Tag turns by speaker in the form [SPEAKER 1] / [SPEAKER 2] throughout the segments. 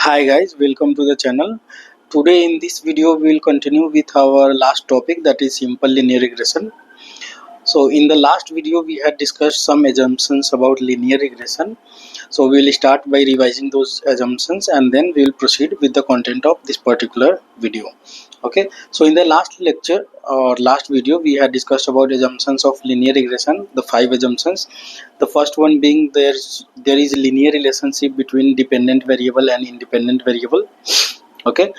[SPEAKER 1] Hi guys, welcome to the channel. Today in this video we will continue with our last topic, that is simple linear regression. So in the last video we had discussed some assumptions about linear regression. So we will start by revising those assumptions and then we will proceed with the content of this particular video. Okay, so in the last lecture or last video we had discussed about assumptions of linear regression, the 5 assumptions. The first one being there is a linear relationship between dependent variable and independent variable. Okay,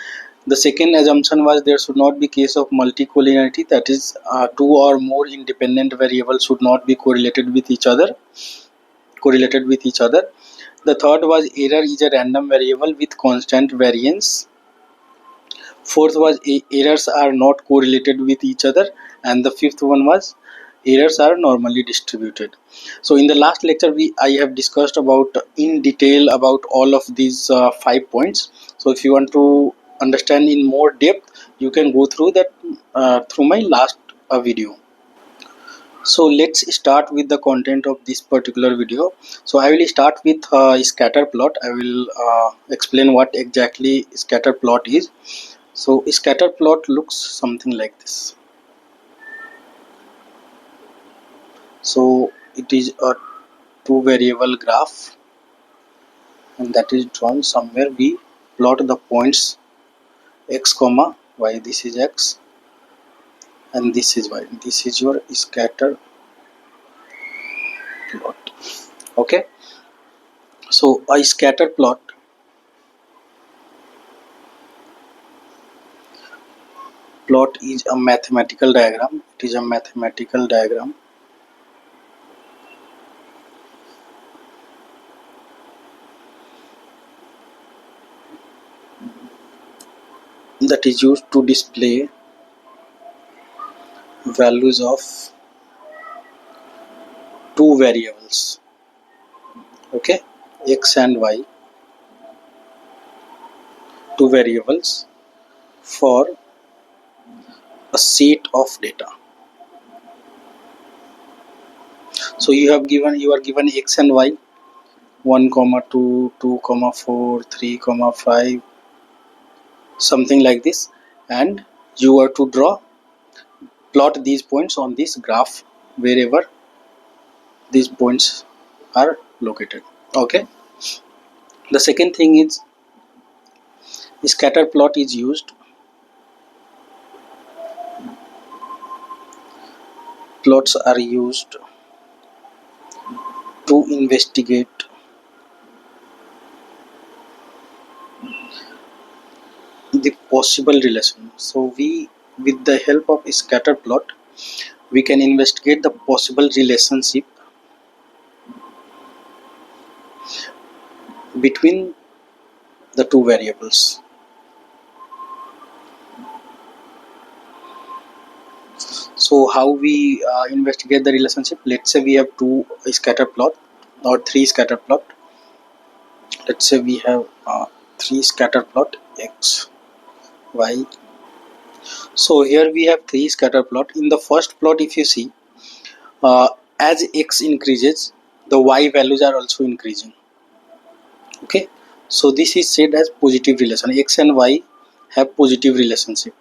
[SPEAKER 1] the second assumption was there should not be case of multicollinearity, that is two or more independent variables should not be correlated with each other. The third was error is a random variable with constant variance. Fourth was errors are not correlated with each other, and the fifth one was errors are normally distributed. So in the last lecture I have discussed about in detail about all of these 5 points. So if you want to understand in more depth, you can go through that through my last video. So let's start with the content of this particular video. So I will start with scatter plot. I will explain what exactly scatter plot is. So scatter plot looks something like this. So it is a two variable graph, and that is drawn somewhere. We plot the points x comma y. This is x and this is y. This is your scatter plot. Okay, so a scatter plot is a mathematical diagram. It is a mathematical diagram that is used to display values of two variables. Okay, x and y, two variables for a set of data. So you are given x and y, 1 comma 2, 2 comma 4, 3 comma 5, something like this, and you are to plot these points on this graph wherever these points are located. Okay, the second thing is scatter plot is used. Plots are used to investigate the possible relation. So with the help of scatter plot, we can investigate the possible relationship between the two variables. So how we investigate the relationship? Let's say we have two scatter plot or three scatter plot. Let's say we have three scatter plot x, y. So here we have three scatter plot. In the first plot, if you see, uh, as x increases, the y values are also increasing. Okay, so this is said as positive relation. X and y have positive relationship.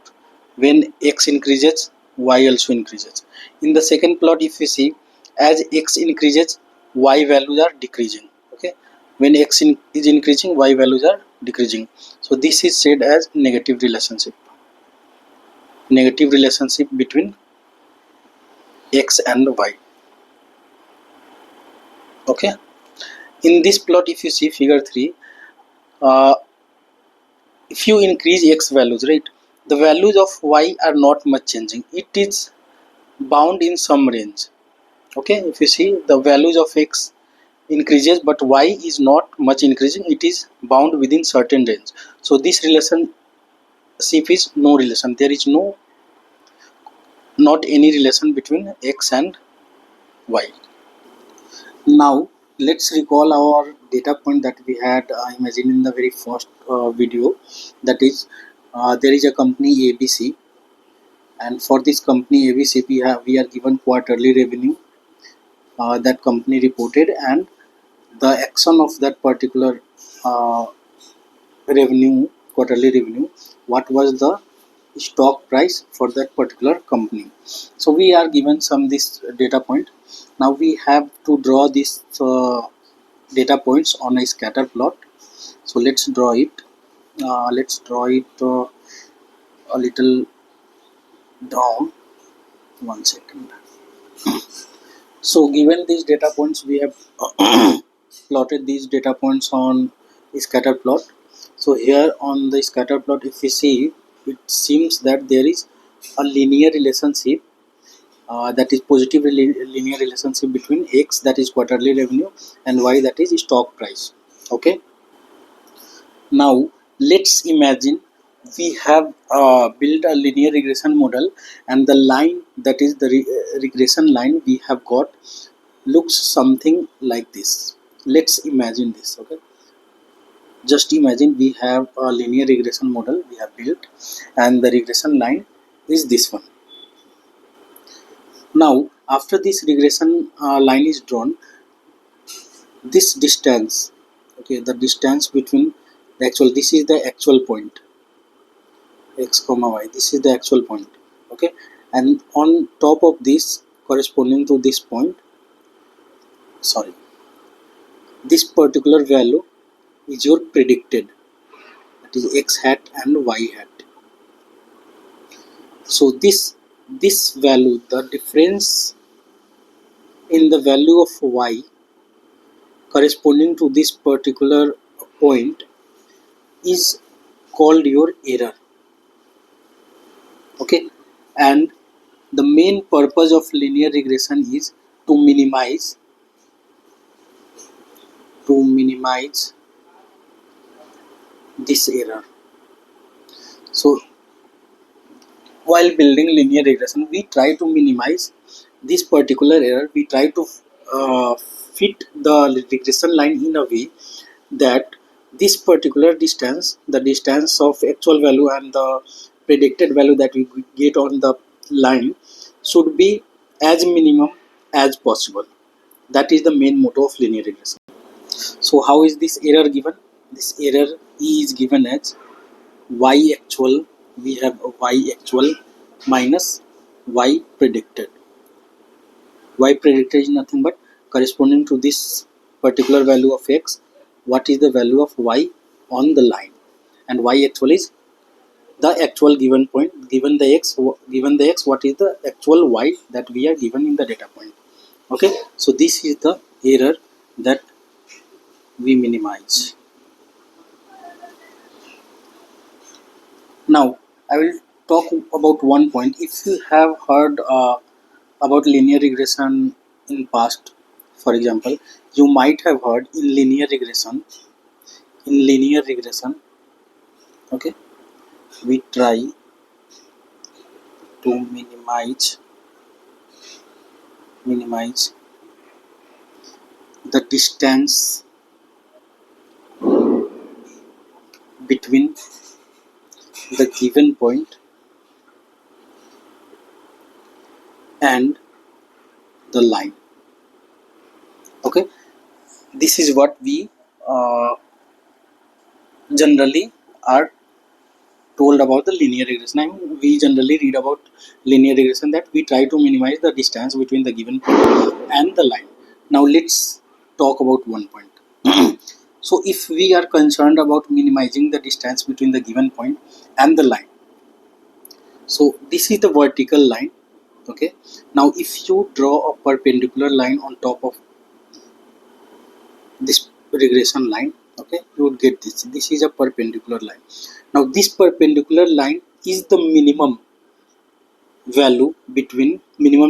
[SPEAKER 1] When x increases, y also increases. In the second plot, if you see, as x increases, y values are decreasing. Okay, when is increasing, y values are decreasing. So this is said as negative relationship. Negative relationship between x and y. Okay, in this plot, if you see figure 3, uh, if you increase x values, right, the values of y are not much changing. It is bound in some range. Okay, if you see, the values of x increases but y is not much increasing. It is bound within certain range. So this relationship is no relation. There is not any relation between x and y. Now let's recall our data point that we had imagined in the very first video. That is, there is a company ABC, and for this company ABC we are given quarterly revenue that company reported, and the action of that particular uh, revenue, quarterly revenue, what was the stock price for that particular company. So we are given some this data point. Now we have to draw this data points on a scatter plot. So let's draw it. Let's draw it a little down. 1 second. So given these data points, we have plotted these data points on a scatter plot. So here on the scatter plot, if we see, it seems that there is a linear relationship, that is positive linear relationship between X, that is quarterly revenue, and Y, that is stock price. Okay. Now let's imagine we have built a linear regression model, and the line, that is the regression line we have got, looks something like this. Let's imagine this. Okay, just imagine we have a linear regression model we have built, and the regression line is this one. Now after this regression line is drawn, this distance, okay, the distance between the actual, this is the actual point, x comma y, this is the actual point. Okay, and on top of this, corresponding to this point, sorry, this particular value is your predicted, that is x hat and y hat. So this value, the difference in the value of y corresponding to this particular point, is called your error. Okay, and the main purpose of linear regression is to minimize this error. So while building linear regression, we try to minimize this particular error. We try to fit the regression line in a way that this particular distance, the distance of actual value and the predicted value that we get on the line, should be as minimum as possible. That is the main motto of linear regression. So how is this error given? This error is given as y actual. We have a y actual minus y predicted. Y predicted is nothing but corresponding to this particular value of x, what is the value of y on the line, and y actual is the actual given point. Given the x, what is the actual y that we are given in the data point. Okay, so this is the error that we minimize. Now I will talk about one point. If you have heard about linear regression in past, for example, you might have heard in linear regression, okay, we try to minimize the distance between the given point and the line. Okay, this is what we generally are told about the linear regression. I mean, we generally read about linear regression that we try to minimize the distance between the given point and the line. Now let's talk about one point. So if we are concerned about minimizing the distance between the given point and the line, so this is the vertical line. Okay, now if you draw a perpendicular line on top of this regression line, okay, you would get this is a perpendicular line. Now this perpendicular line is the minimum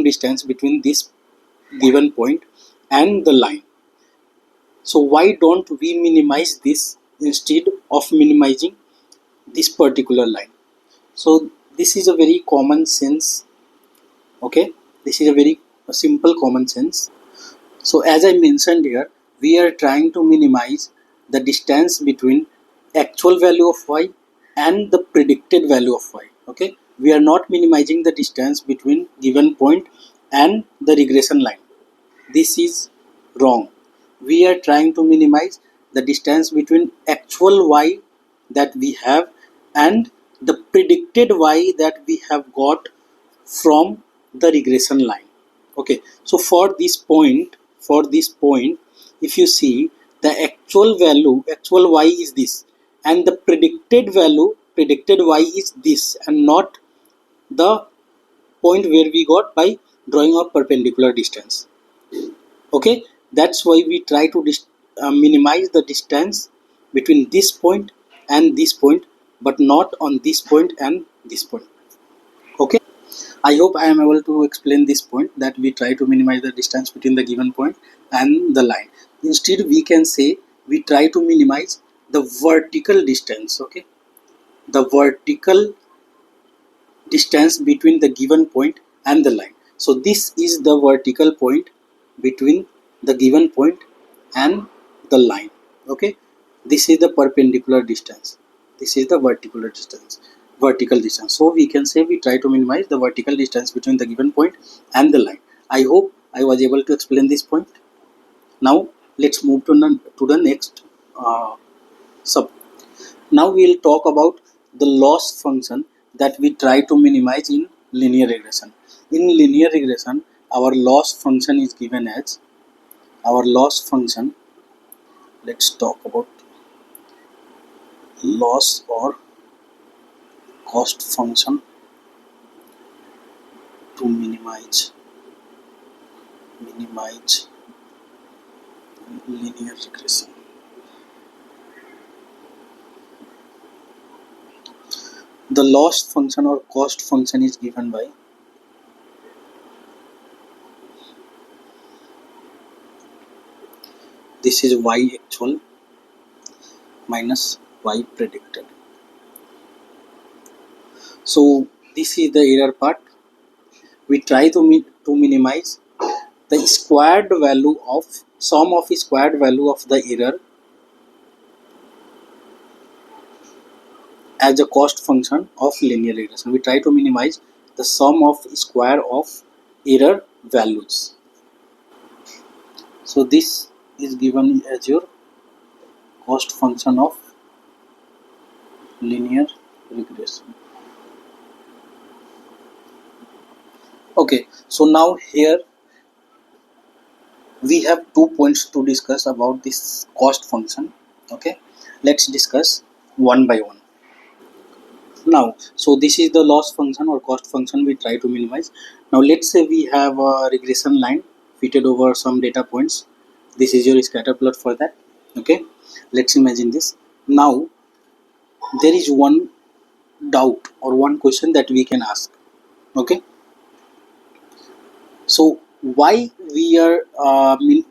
[SPEAKER 1] distance between this given point and the line. So why don't we minimize this instead of minimizing this particular line? So this is a very common sense. Okay, this is a very simple common sense. So as I mentioned here, we are trying to minimize the distance between actual value of y and the predicted value of y. Okay, we are not minimizing the distance between given point and the regression line. This is wrong. We are trying to minimize the distance between actual y, that we have and the predicted y that we have got from the regression line. Okay, so for this point if you see, the actual y is this, and the predicted y is this, and not the point where we got by drawing a perpendicular distance. Okay, that's why we try to minimize the distance between this point and this point, but not on this point and this point. Okay, I hope I am able to explain this point, that we try to minimize the distance between the given point and the line. Instead we can say we try to minimize the vertical distance. Okay, the vertical distance between the given point and the line. So this is the vertical point between the given point and the line. Okay, this is the perpendicular distance, this is the vertical distance. So we can say we try to minimize the vertical distance between the given point and the line. I hope I was able to explain this point. Now let's move to the next sub. Now we'll talk about the loss function that we try to minimize in linear regression. In linear regression, our loss function is given as our loss function. Let's talk about loss or cost function to minimize linear regression. The loss function or cost function is given by this is y actual minus y predicted. So this is the error part. We try to minimize the squared value of sum of squared value of the error as a cost function of linear regression. We try to minimize the sum of square of error values. So this is given as your cost function of linear regression. Okay, so now here we have 2 points to discuss about this cost function. Okay, let's discuss one by one. Now, so this is the loss function or cost function we try to minimize. Now let's say we have a regression line fitted over some data points. This is your scatter plot for that. Okay, let's imagine this. Now there is one doubt or one question that we can ask. Okay, so why we are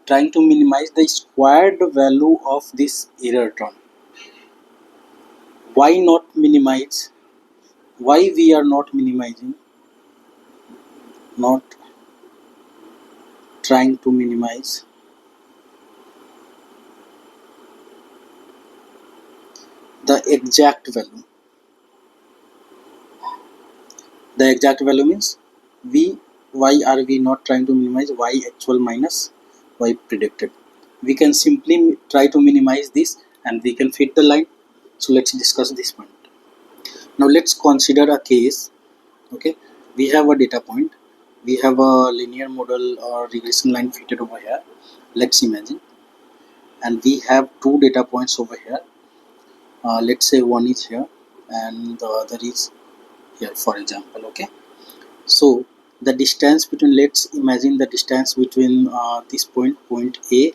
[SPEAKER 1] trying to minimize the squared value of this error term? Why not minimize? Why we are not minimizing? Not trying to minimize the exact value. The exact value means why are we not trying to minimize y actual minus y predicted? We can simply try to minimize this and we can fit the line. So let's discuss this point. Now let's consider a case. Okay, we have a data point, we have a linear model or regression line fitted over here. Let's imagine, and we have two data points over here. Let's say one is here and the other is here, for example. Okay, so the distance between, let's imagine the distance between this point A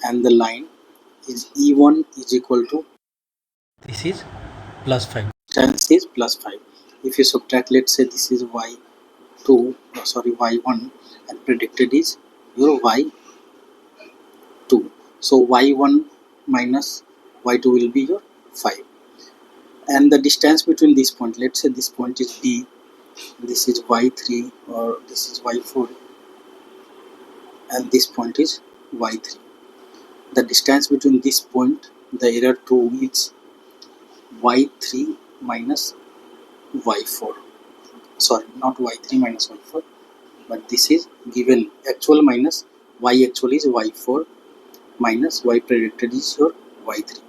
[SPEAKER 1] and the line is E1 is equal to, this is plus 5, distance is plus 5. If you subtract, let's say this is y2, y1, and predicted is your y2. So y1 minus y2 will be your 5. And the distance between this point, let's say this point is B, this is y3 or this is y4, and this point is y3. The distance between this point, the error 2, is y3 minus y4. Sorry, not y3 minus y4, but this is given actual minus y actual is y4 minus y predicted is your y3.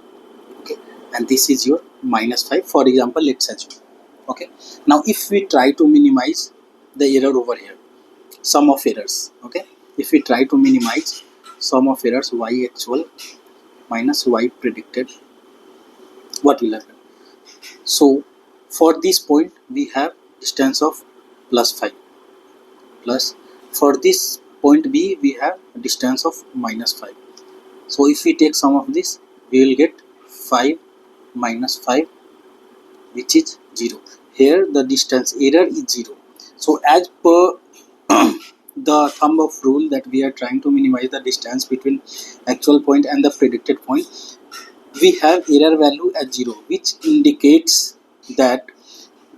[SPEAKER 1] Okay, and this is your minus 5, for example, let's assume. Okay, now if we try to minimize the error over here, sum of errors, okay, if we try to minimize sum of errors y actual minus y predicted, what will happen? So for this point we have distance of plus 5, plus for this point B we have distance of minus 5. So if we take sum of this, we will get 5 minus 5, which is 0. Here the distance error is 0. So as per the thumb of rule that we are trying to minimize the distance between actual point and the predicted point, we have error value as 0, which indicates that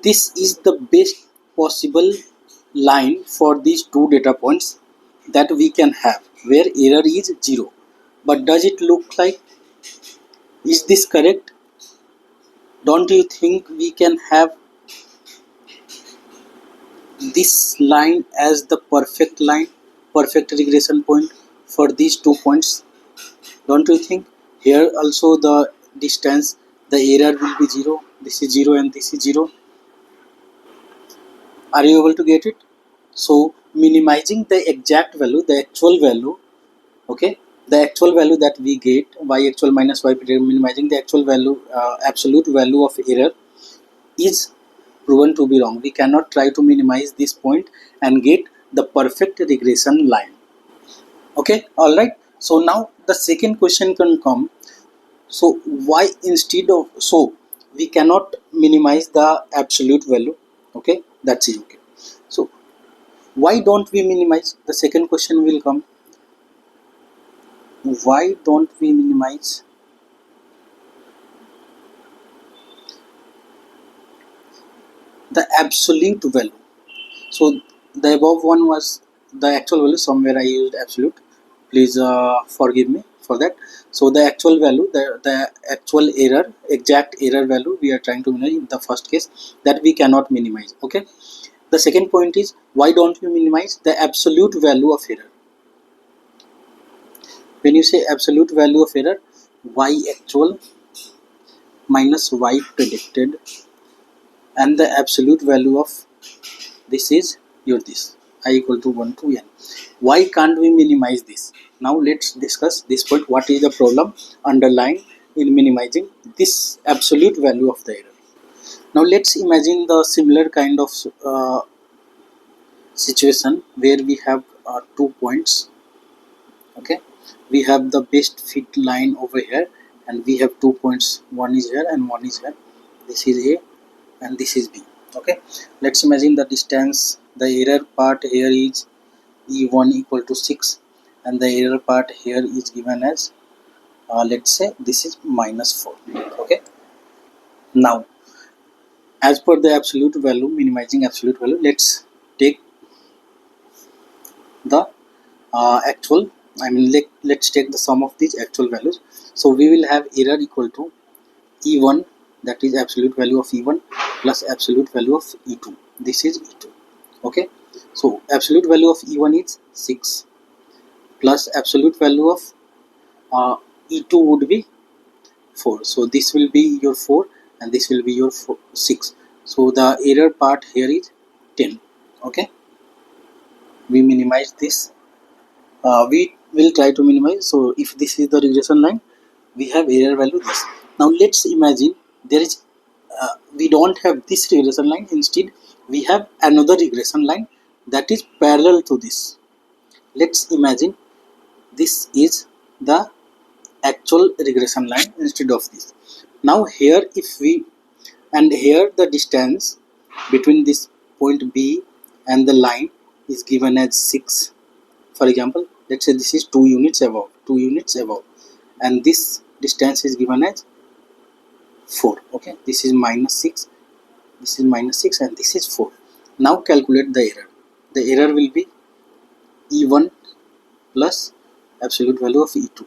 [SPEAKER 1] this is the best possible line for these two data points that we can have where error is 0. But does it look like, is this correct? Don't you think we can have this line as the perfect line, perfect regression point for these 2 points? Don't you think? Here also the distance, the error will be 0, this is 0 and this is 0. Are you able to get it? So minimizing the exact value, the actual value, okay, the actual value that we get, y actual minus y predicted, minimizing the actual value, absolute value of error is proven to be wrong. We cannot try to minimize this point and get the perfect regression line. Okay, all right. So now the second question can come. So why instead of, so we cannot minimize the absolute value. Okay, that's it. Okay. So why don't we minimize? The second question will come. Why don't we minimize the absolute value? So the above one was the actual value, somewhere I used absolute, please forgive me for that. So the actual value, the actual error, exact error value we are trying to minimize in the first case, that we cannot minimize. Okay, the second point is, why don't we minimize the absolute value of error? When you say absolute value of error, y actual minus y predicted, and the absolute value of this is your this I equal to 1 to n. Why can't we minimize this? Now let's discuss this point. What is the problem underlying in minimizing this absolute value of the error? Now let's imagine the similar kind of situation where we have 2 points. Okay, we have the best fit line over here, and we have 2 points, one is here and one is here. This is A and this is B. Okay, let's imagine the distance, the error part here is E1 equal to 6, and the error part here is given as let's say this is minus 4. Okay, now as per the absolute value, minimizing absolute value, let's take the actual, I mean let's take the sum of these actual values. So we will have error equal to E1, that is absolute value of E1, plus absolute value of E2, this is E2. Okay, so absolute value of E1 is 6, plus absolute value of E2 would be 4. So this will be your 4 and this will be your 6. So the error part here is 10. Okay, we minimize this. We will try to minimize. So if this is the regression line, we have error value this. Now let's imagine there is we don't have this regression line. Instead we have another regression line that is parallel to this. Let's imagine this is the actual regression line instead of this. Now here if we, and here the distance between this point B and the line is given as 6. For example, let's say this is 2 units above, 2 units above, and this distance is given as 4. Okay, this is minus 6, this is minus 6, and this is 4. Now calculate the error. The error will be E1 plus absolute value of E2.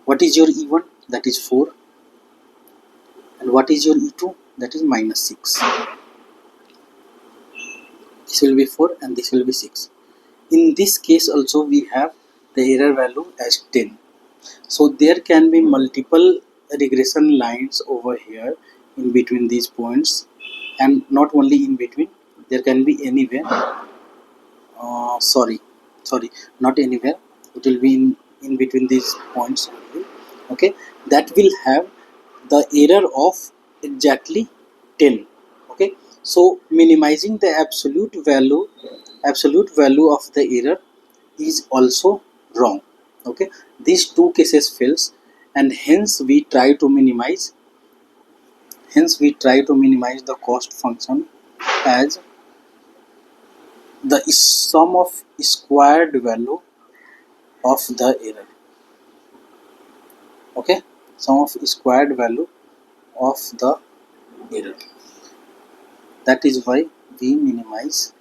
[SPEAKER 1] What is your E1? That is 4. And what is your E2? That is minus 6. This will be 4 and this will be 6. In this case also we have the error value as 10. So there can be multiple regression lines over here in between these points, and not only in between, there can be anywhere. Sorry, sorry, not anywhere, it will be in between these points only. Okay, that will have the error of exactly 10. Okay, so minimizing the absolute value of the error is also wrong. Okay, these two cases fails, and hence we try to minimize the cost function as the sum of squared value of the error. Okay, sum of squared value of the error. That is why we minimize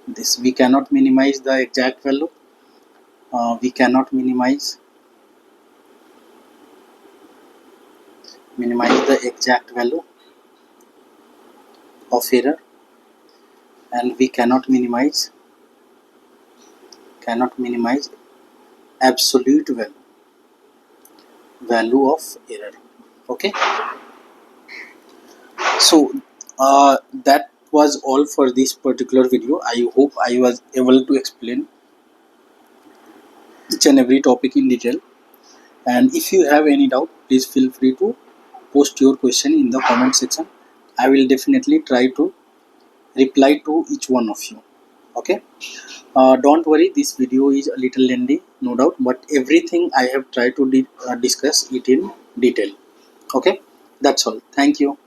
[SPEAKER 1] this. We cannot minimize the exact value. We cannot minimize the exact value of error, and we cannot minimize absolute value of error. Okay, so that was all for this particular video. I hope I was able to explain each and every topic in detail. And if you have any doubt, please feel free to post your question in the comment section. I will definitely try to reply to each one of you. Okay, don't worry, this video is a little lengthy, no doubt, but everything I have tried to discuss it in detail. Okay, that's all. Thank you.